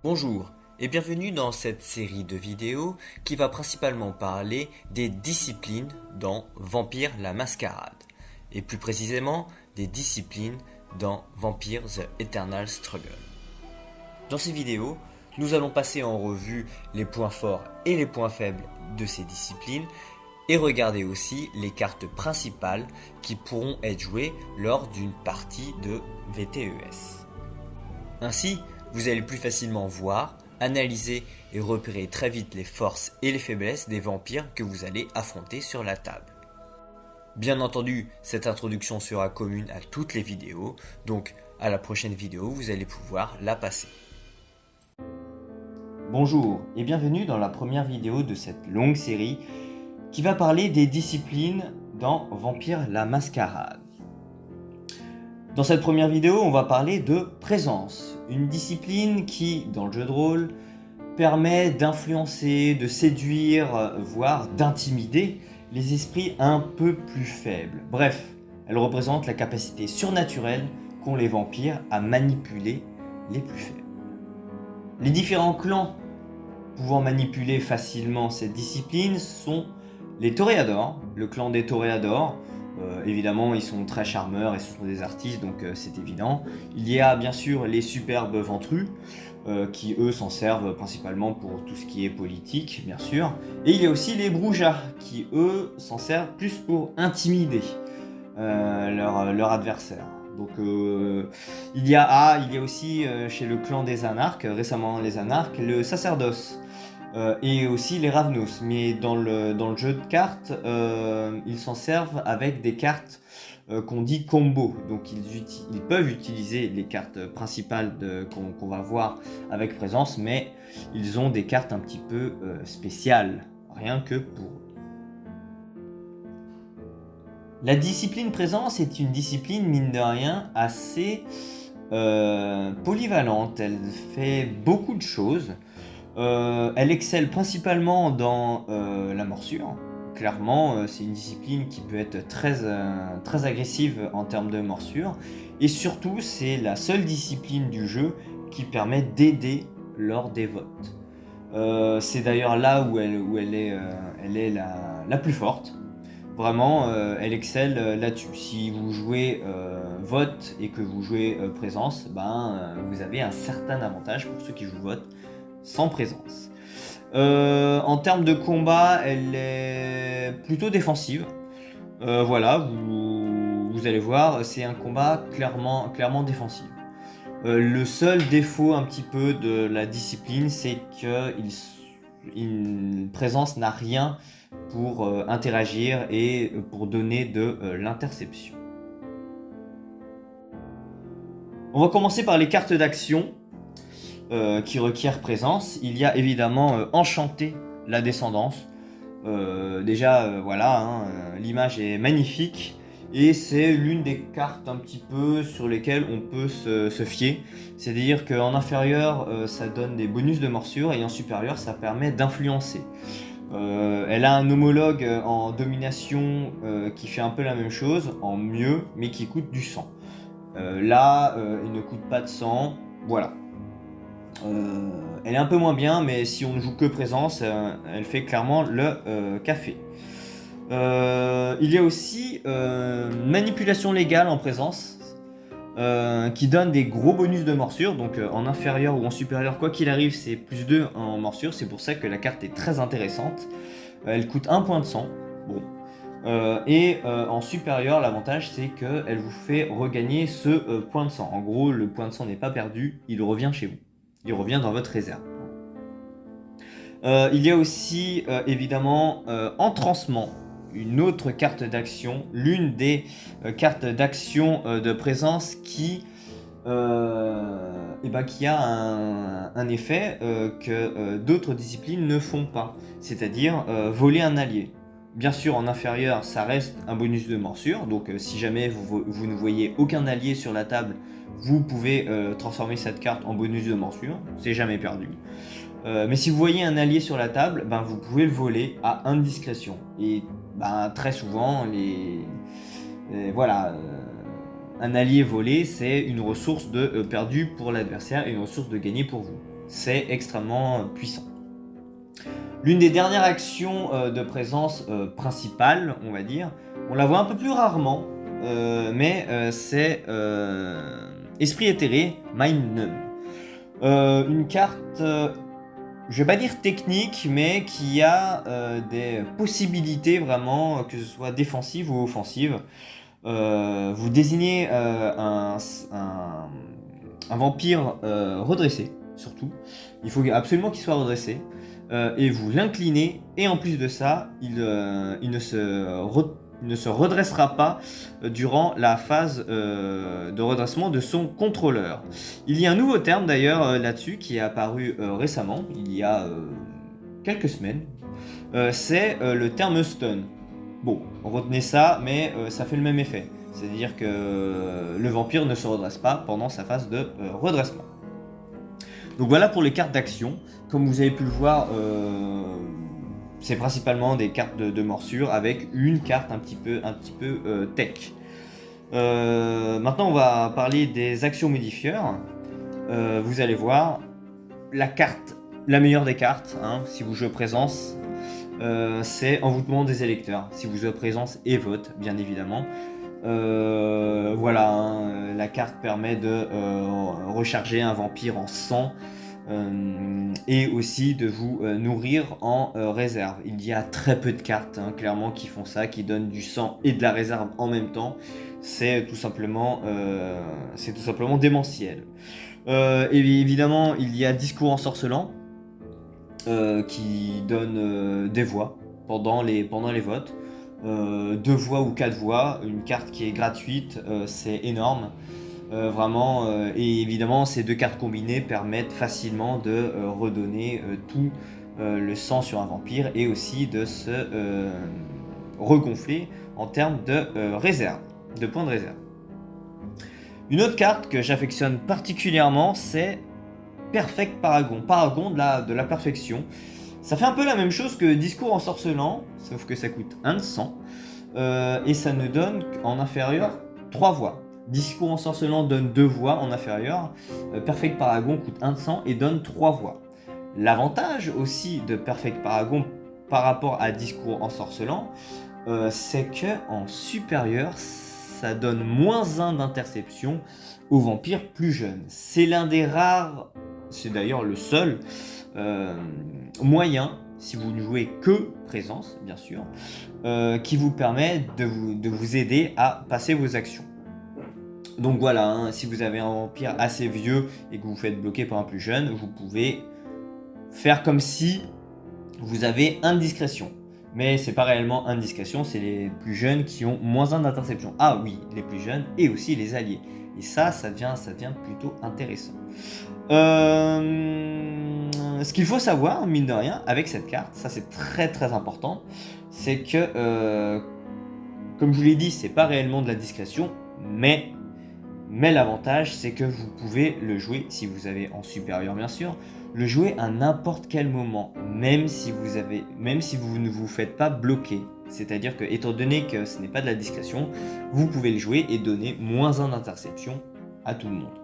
Bonjour et bienvenue dans cette série de vidéos qui va principalement parler des disciplines dans Vampire la Mascarade et plus précisément des disciplines dans Vampire the Eternal Struggle. Dans ces vidéos, nous allons passer en revue les points forts et les points faibles de ces disciplines et regarder aussi les cartes principales qui pourront être jouées lors d'une partie de VTES. Ainsi, vous allez plus facilement voir, analyser et repérer très vite les forces et les faiblesses des vampires que vous allez affronter sur la table. Bien entendu, cette introduction sera commune à toutes les vidéos, donc à la prochaine vidéo, vous allez pouvoir la passer. Bonjour et bienvenue dans la première vidéo de cette longue série qui va parler des disciplines dans Vampire la Mascarade. Dans cette première vidéo, on va parler de présence, une discipline qui, dans le jeu de rôle, permet d'influencer, de séduire, voire d'intimider les esprits un peu plus faibles. Bref, elle représente la capacité surnaturelle qu'ont les vampires à manipuler les plus faibles. Les différents clans pouvant manipuler facilement cette discipline sont les toréadors, le clan des toréadors. Évidemment, ils sont très charmeurs et ce sont des artistes, donc c'est évident. Il y a bien sûr les superbes ventrus, qui eux s'en servent principalement pour tout ce qui est politique, bien sûr. Et il y a aussi les broujas, qui eux s'en servent plus pour intimider leur adversaire. Donc il y a aussi chez le clan des anarques, récemment les anarques, le sacerdoce. Et aussi les Ravnos, mais dans le jeu de cartes, ils s'en servent avec des cartes qu'on dit combo. Donc ils peuvent utiliser les cartes principales qu'on va voir avec présence, mais ils ont des cartes un petit peu spéciales, rien que pour eux. La discipline présence est une discipline, mine de rien, assez polyvalente. Elle fait beaucoup de choses. Elle excelle principalement dans la morsure. Clairement, c'est une discipline qui peut être très agressive en termes de morsure. Et surtout, c'est la seule discipline du jeu qui permet d'aider lors des votes. C'est d'ailleurs là où elle est la plus forte. Vraiment, elle excelle là-dessus. Si vous jouez vote et que vous jouez présence, vous avez un certain avantage pour ceux qui jouent vote sans présence. En termes de combat, elle est plutôt défensive. Voilà, vous allez voir, c'est un combat clairement défensif. Le seul défaut un petit peu de la discipline, c'est que une présence n'a rien pour interagir et pour donner de l'interception. On va commencer par les cartes d'action. Qui requiert présence. Il y a évidemment Enchanter la descendance. L'image est magnifique et c'est l'une des cartes un petit peu sur lesquelles on peut se fier. C'est-à-dire qu'en inférieur, ça donne des bonus de morsure et en supérieur, ça permet d'influencer. Elle a un homologue en domination qui fait un peu la même chose, en mieux, mais qui coûte du sang. Il ne coûte pas de sang. Voilà. Elle est un peu moins bien, mais si on ne joue que présence, elle fait clairement le café. Il y a aussi manipulation légale en présence, qui donne des gros bonus de morsure, donc en inférieur ou en supérieur, quoi qu'il arrive, c'est plus 2 en morsure, c'est pour ça que la carte est très intéressante. Elle coûte 1 point de sang. Bon. En supérieur, l'avantage c'est qu'elle vous fait regagner ce point de sang. En gros, le point de sang n'est pas perdu, il revient chez vous. Il revient dans votre réserve. Il y a aussi évidemment Entrancement, une autre carte d'action, l'une des cartes d'action de présence qui a un effet que d'autres disciplines ne font pas, c'est-à-dire voler un allié. Bien sûr, en inférieur, ça reste un bonus de morsure, donc si jamais vous ne voyez aucun allié sur la table, vous pouvez transformer cette carte en bonus de morsure, c'est jamais perdu. Mais si vous voyez un allié sur la table, vous pouvez le voler à indiscrétion. Et très souvent, un allié volé, c'est une ressource de perdu pour l'adversaire et une ressource de gagné pour vous. c'est extrêmement puissant. L'une des dernières actions de présence principale, on va dire, on la voit un peu plus rarement, mais c'est Esprit éthéré, Mind Numb. Une carte, je vais pas dire technique, mais qui a des possibilités vraiment, que ce soit défensive ou offensive. Vous désignez un vampire redressé, surtout. Il faut absolument qu'il soit redressé. Et vous l'inclinez, et en plus de ça, il ne se redressera pas durant la phase de redressement de son contrôleur. Il y a un nouveau terme d'ailleurs là-dessus qui est apparu récemment, il y a quelques semaines, c'est le terme stun. Bon, retenez ça, mais ça fait le même effet. C'est-à-dire que le vampire ne se redresse pas pendant sa phase de redressement. Donc voilà pour les cartes d'action. Comme vous avez pu le voir, c'est principalement des cartes de morsure avec une carte un petit peu tech. Maintenant on va parler des actions modifieurs. Vous allez voir la meilleure des cartes, hein, si vous jouez présence, c'est Envoûtement des électeurs. Si vous jouez présence et vote, bien évidemment. Voilà, hein, la carte permet de recharger un vampire en sang et aussi de vous nourrir en réserve. Il y a très peu de cartes, hein, clairement, qui font ça, qui donnent du sang et de la réserve en même temps. C'est tout simplement démentiel. Et évidemment, il y a Discours ensorcelant qui donne des voix pendant les votes. 2 voix ou 4 voix, une carte qui est gratuite, c'est énorme. Vraiment, et évidemment, ces 2 cartes combinées permettent facilement de redonner tout le sang sur un vampire et aussi de se regonfler en termes de réserve, de points de réserve. Une autre carte que j'affectionne particulièrement, c'est Perfect Paragon, Paragon de la perfection. Ça fait un peu la même chose que Discours ensorcelant, sauf que ça coûte 1 de sang, et ça ne donne en inférieur 3 voix. Discours ensorcelant donne 2 voix en inférieur, Perfect Paragon coûte 1 de sang et donne 3 voix. L'avantage aussi de Perfect Paragon par rapport à Discours ensorcelant, c'est que en supérieur, ça donne moins 1 d'interception aux vampires plus jeunes. C'est l'un des rares, c'est d'ailleurs le seul moyen, si vous ne jouez que présence, bien sûr, qui vous permet de vous aider à passer vos actions. Donc voilà, hein, si vous avez un vampire assez vieux et que vous faites bloquer par un plus jeune, vous pouvez faire comme si vous avez indiscrétion. Mais c'est pas réellement indiscrétion, c'est les plus jeunes qui ont moins 1 d'interception. Ah oui, les plus jeunes et aussi les alliés. Et ça devient plutôt intéressant. Ce qu'il faut savoir, mine de rien, avec cette carte, ça c'est très très important, c'est que, comme je vous l'ai dit, c'est pas réellement de la discrétion, mais l'avantage c'est que vous pouvez le jouer, si vous avez en supérieur bien sûr, le jouer à n'importe quel moment, même si vous ne vous faites pas bloquer. C'est-à-dire que, étant donné que ce n'est pas de la discrétion, vous pouvez le jouer et donner moins 1 d'interception à tout le monde.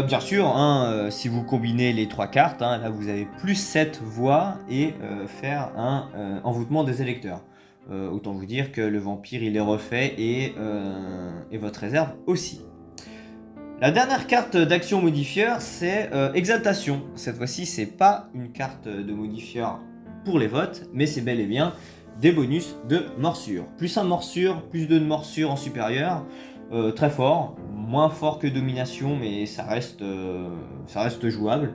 Bien sûr, hein, si vous combinez les 3 cartes, hein, là vous avez plus 7 voix et faire un envoûtement des électeurs. Autant vous dire que le vampire il est refait et votre réserve aussi. La dernière carte d'action modifieur, c'est Exaltation. Cette fois-ci, c'est pas une carte de modifieur pour les votes, mais c'est bel et bien des bonus de morsure. Plus 1 morsure, plus 2 de morsure en supérieur. Très fort, moins fort que domination, mais ça reste jouable.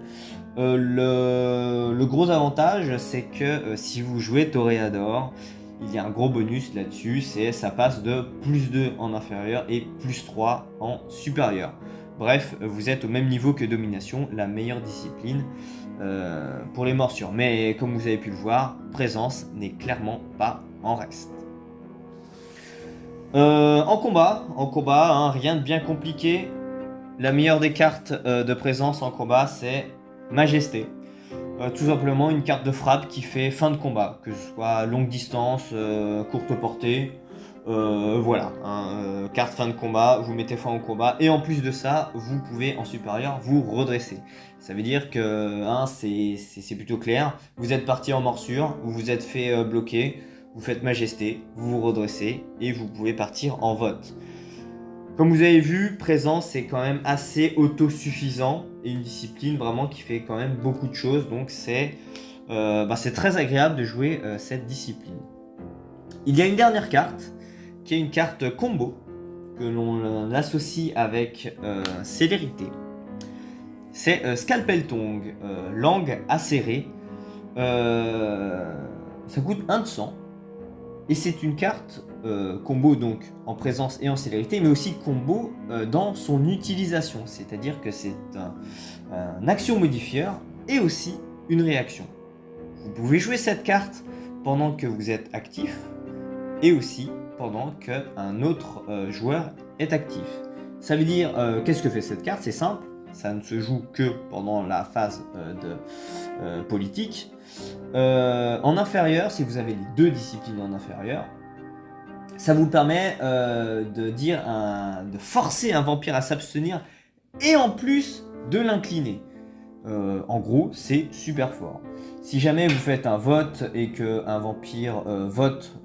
Le gros avantage, c'est que si vous jouez Toréador, il y a un gros bonus là-dessus, c'est ça passe de plus 2 en inférieur et plus 3 en supérieur. Bref, vous êtes au même niveau que domination, la meilleure discipline pour les morsures. Mais comme vous avez pu le voir, présence n'est clairement pas en reste. En combat, hein, rien de bien compliqué. La meilleure des cartes de présence en combat, c'est Majesté. Tout simplement une carte de frappe qui fait fin de combat, que ce soit longue distance, courte portée. Voilà, carte fin de combat, vous mettez fin au combat, et en plus de ça, vous pouvez en supérieur vous redresser. Ça veut dire que c'est plutôt clair, vous êtes parti en morsure, vous vous êtes fait bloquer, vous faites majesté, vous vous redressez, et vous pouvez partir en vote. Comme vous avez vu, présence c'est quand même assez autosuffisant, et une discipline vraiment qui fait quand même beaucoup de choses, donc c'est très agréable de jouer cette discipline. Il y a une dernière carte, qui est une carte combo, que l'on associe avec célérité. C'est Scalpel Tongue, langue acérée. Ça coûte 1 de sang. Et c'est une carte combo donc en présence et en célérité, mais aussi combo dans son utilisation. C'est-à-dire que c'est un action modifieur et aussi une réaction. Vous pouvez jouer cette carte pendant que vous êtes actif et aussi pendant qu'un autre joueur est actif. Ça veut dire, qu'est-ce que fait cette carte? C'est simple, ça ne se joue que pendant la phase politique. En inférieur, si vous avez les 2 disciplines en inférieur, ça vous permet de forcer un vampire à s'abstenir et en plus de l'incliner. En gros, c'est super fort. Si jamais vous faites un vote et qu'un vampire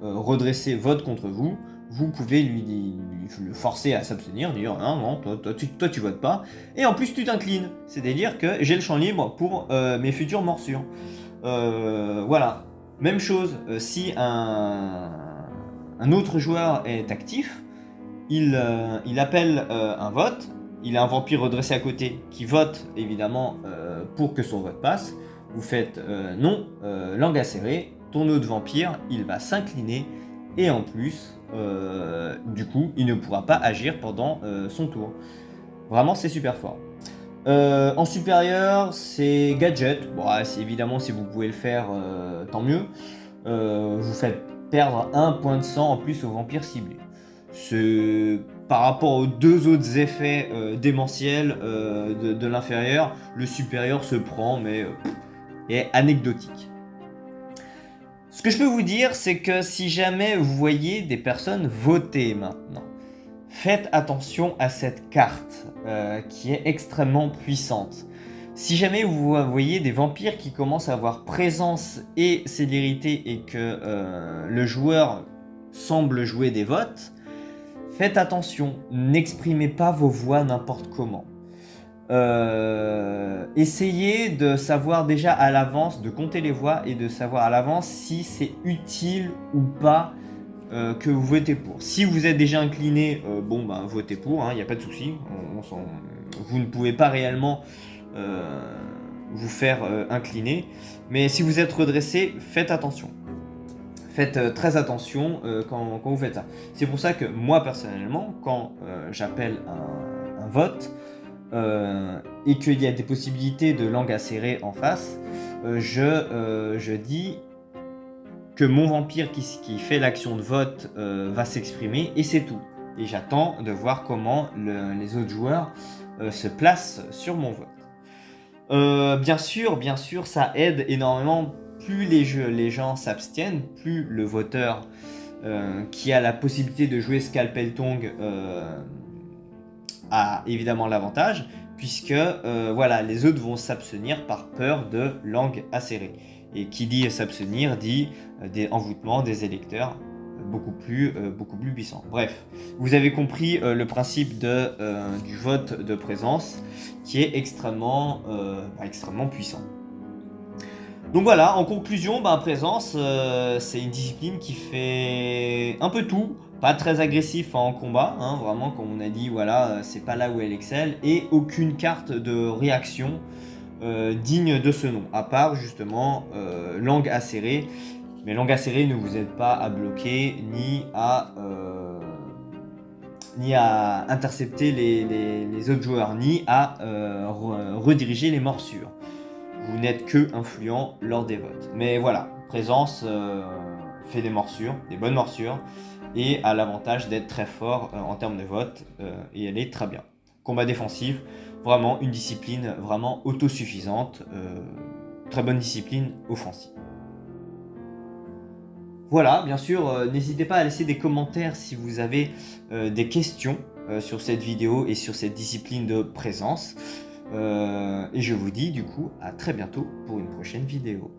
redressé vote contre vous, vous pouvez le forcer à s'abstenir, dire non, toi tu votes pas, et en plus tu t'inclines. C'est-à-dire que j'ai le champ libre pour mes futures morsures. Voilà. Même chose, si un autre joueur est actif, il appelle un vote, il a un vampire redressé à côté qui vote évidemment pour que son vote passe. Vous faites non, langue acérée, ton autre vampire il va s'incliner et en plus du coup il ne pourra pas agir pendant son tour. Vraiment c'est super fort. En supérieur c'est gadget, bon, évidemment si vous pouvez le faire tant mieux. Vous faites perdre 1 point de sang en plus au vampire ciblé. Par rapport aux 2 autres effets démentiels de l'inférieur, le supérieur se prend, mais est anecdotique. Ce que je peux vous dire, c'est que si jamais vous voyez des personnes voter maintenant, faites attention à cette carte qui est extrêmement puissante. Si jamais vous voyez des vampires qui commencent à avoir présence et célérité et que le joueur semble jouer des votes, faites attention, n'exprimez pas vos voix n'importe comment. Essayez de savoir déjà à l'avance, de compter les voix et de savoir à l'avance si c'est utile ou pas que vous votez pour. Si vous êtes déjà incliné, votez pour, il n'y a pas de souci. Vous ne pouvez pas réellement vous faire incliner. Mais si vous êtes redressé, faites attention. Faites très attention quand vous faites ça. C'est pour ça que moi personnellement, quand j'appelle un vote et qu'il y a des possibilités de langue acérée en face, je dis que mon vampire qui fait l'action de vote va s'exprimer et c'est tout. Et j'attends de voir comment les autres joueurs se placent sur mon vote. Bien sûr, ça aide énormément. Plus les gens s'abstiennent, plus le voteur qui a la possibilité de jouer Scalpel Tongue a évidemment l'avantage, puisque les autres vont s'abstenir par peur de langue acérée. Et qui dit s'abstenir dit des envoûtements, des électeurs beaucoup plus puissants. Bref, vous avez compris le principe du vote de présence qui est extrêmement puissant. Donc voilà, en conclusion, présence, c'est une discipline qui fait un peu tout, pas très agressif en combat, vraiment comme on a dit, c'est pas là où elle excelle, et aucune carte de réaction digne de ce nom, à part justement langue acérée. Mais langue acérée ne vous aide pas à bloquer ni à intercepter les autres joueurs, ni à rediriger les morsures. Vous n'êtes que influent lors des votes. Mais voilà, présence fait des morsures, des bonnes morsures, et a l'avantage d'être très fort en termes de vote, et elle est très bien. Combat défensif, vraiment une discipline vraiment autosuffisante, très bonne discipline offensive. Voilà, bien sûr, n'hésitez pas à laisser des commentaires si vous avez des questions sur cette vidéo et sur cette discipline de présence. Et je vous dis du coup à très bientôt pour une prochaine vidéo.